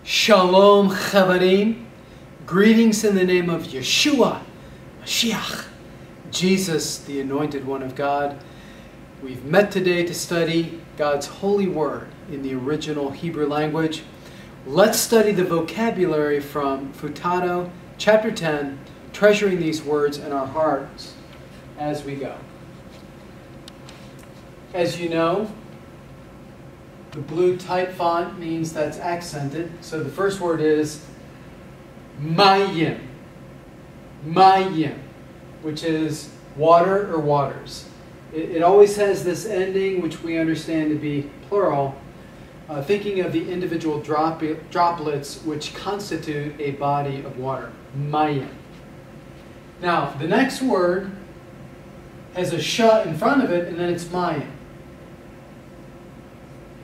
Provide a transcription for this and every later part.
Shalom Chavarim. Greetings in the name of Yeshua, Mashiach, Jesus, the Anointed One of God. We've met today to study God's holy word in the original Hebrew language. Let's study the vocabulary from Futato, chapter 10, treasuring these words in our hearts as we go. As you know, the blue type font means that's accented. So the first word is mayim. Mayim, which is water or waters. It always has this ending, which we understand to be plural, thinking of the individual droplets which constitute a body of water. Mayim. Now, the next word has a sh in front of it, and then it's mayim.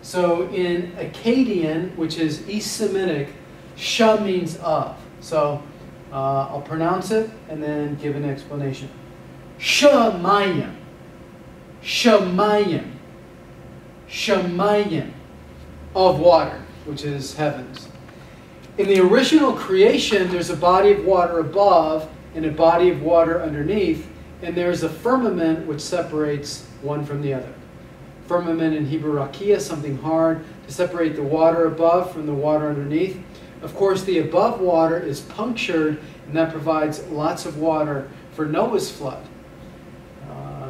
So in Akkadian, which is East Semitic, sh means of. So I'll pronounce it and then give an explanation. Shamayim. Shamayim. Shamayim. Of water, which is heavens. In the original creation, there's a body of water above and a body of water underneath, and there's a firmament which separates one from the other. Firmament in Hebrew rakia, something hard to separate the water above from the water underneath. Of course, the above water is punctured, and that provides lots of water for Noah's flood.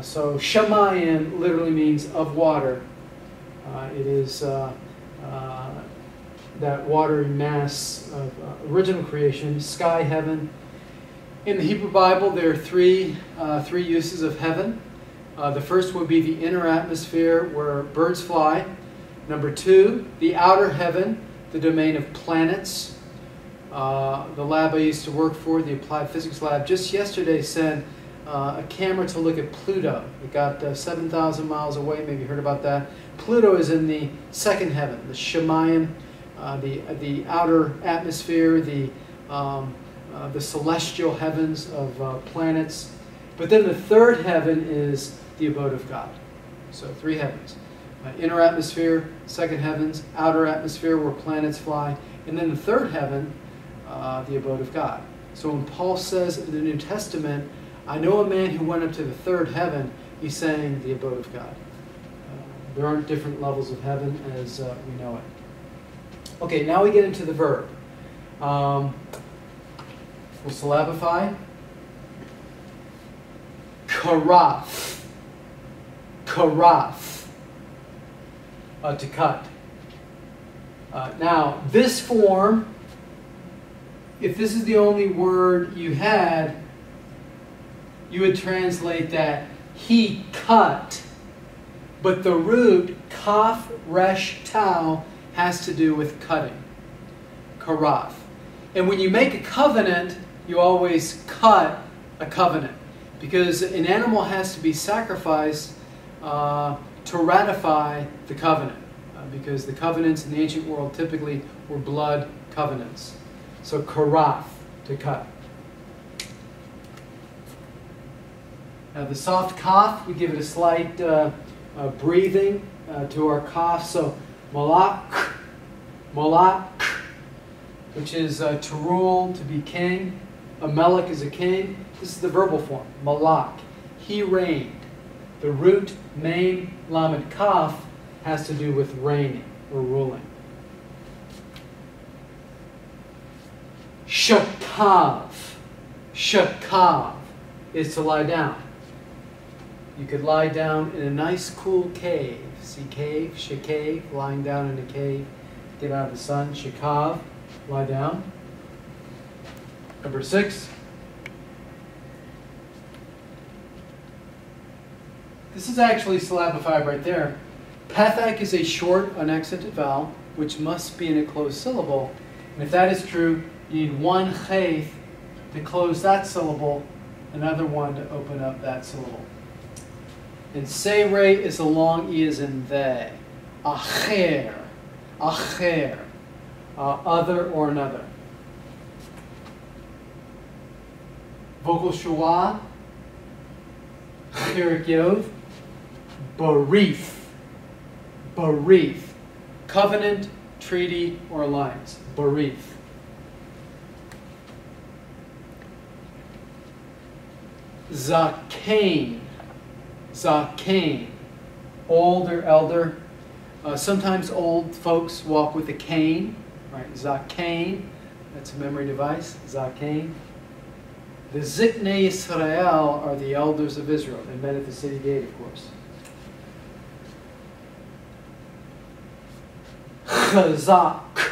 So Shamayim literally means of water. It is that watery mass of original creation, sky, heaven. In the Hebrew Bible, there are three uses of heaven. The first would be the inner atmosphere where birds fly. Number two, the outer heaven, the domain of planets. The lab I used to work for, the Applied Physics Lab, just yesterday sent a camera to look at Pluto. It got 7,000 miles away, maybe you heard about that. Pluto is in the second heaven, the Shemayim, the outer atmosphere, the celestial heavens of planets. But then the third heaven is the abode of God. So three heavens. Inner atmosphere, second heavens, outer atmosphere where planets fly, and then the third heaven, the abode of God. So when Paul says in the New Testament, I know a man who went up to the third heaven, he's saying the abode of God. There aren't different levels of heaven as we know it. Okay, now we get into the verb. We'll syllabify. Karath. Karath. To cut. Now, this form, if this is the only word you had, you would translate that he cut. But the root, kaf, resh, tau, has to do with cutting. Karath. And when you make a covenant, you always cut a covenant. Because an animal has to be sacrificed to ratify the covenant. Because the covenants in the ancient world typically were blood covenants. So karath, to cut. Now the soft cough, we give it a slight breathing to our cough. So malak, malak, which is to rule, to be king. A melech is a king. This is the verbal form, malak. He reigned. The root, main, lamed, kaf, has to do with reigning or ruling. Shakav. Shakav is to lie down. You could lie down in a nice cool cave. See cave, shakav, lying down in a cave. Get out of the sun. Shakav, lie down. Number 6. This is actually syllabified right there. Pathak is a short, unaccented vowel, which must be in a closed syllable. And if that is true, you need one chayth to close that syllable, another one to open up that syllable. And seirei is a long E as in they. Acher, acher, other or another. Vocal shua, chirik yov, barif, barif, covenant, treaty, or alliance. Berith. Zakain. Zakain. Old or elder. Sometimes old folks walk with a cane. Right? Zakain. That's a memory device. Zakain. The Ziknei Yisrael are the elders of Israel. They met at the city gate, of course. Chazak.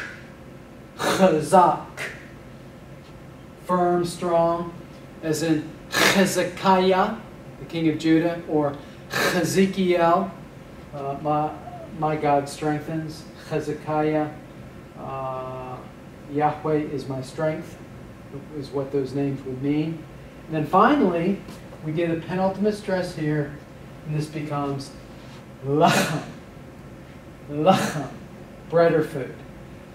Chazak. Firm, strong, as in Hezekiah, the king of Judah, or Hezekiel, my God strengthens. Hezekiah, Yahweh is my strength, is what those names would mean. And then finally, we get a penultimate stress here, and this becomes lachem. Lachem, bread or food.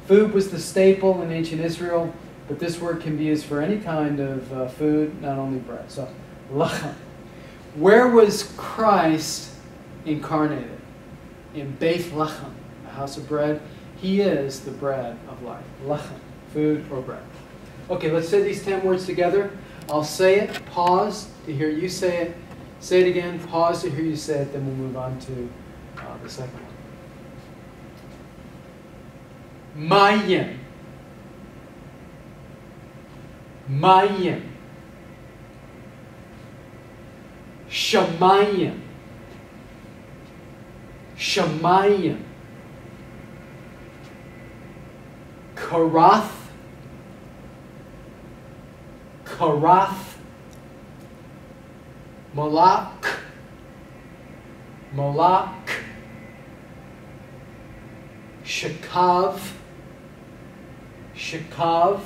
Food was the staple in ancient Israel, but this word can be used for any kind of food, not only bread. So, lachem. Where was Christ incarnated? In Beit Lechem, a house of bread. He is the bread of life. Lechem, food or bread. Okay, let's say these 10 words together. I'll say it, pause to hear you say it. Say it again, pause to hear you say it, then we'll move on to the second one. Mayim. Mayim. Shamayim. Shamayim. Karath. Karath. Malak. Malak. Shakav. Shakav.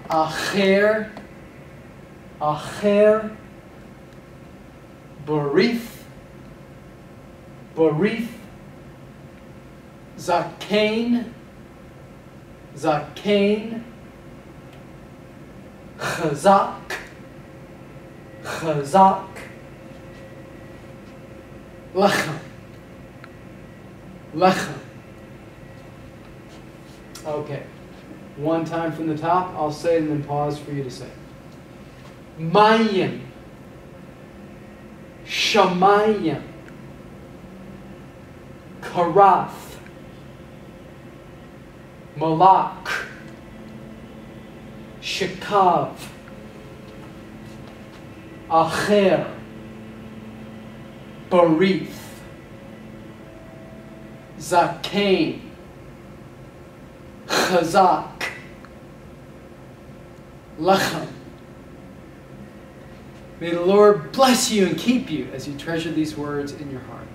Acher. Acher. Barith. Barith. Zakain. Zakain. Chazak. Chazak. Lechem. Lechem. Okay. One time from the top, I'll say it and then pause for you to say. Mayim. Shamayim. Karath. Malak. Shakav. Acher. Barith. Zakain. Chazak. Lechem. May the Lord bless you and keep you as you treasure these words in your heart.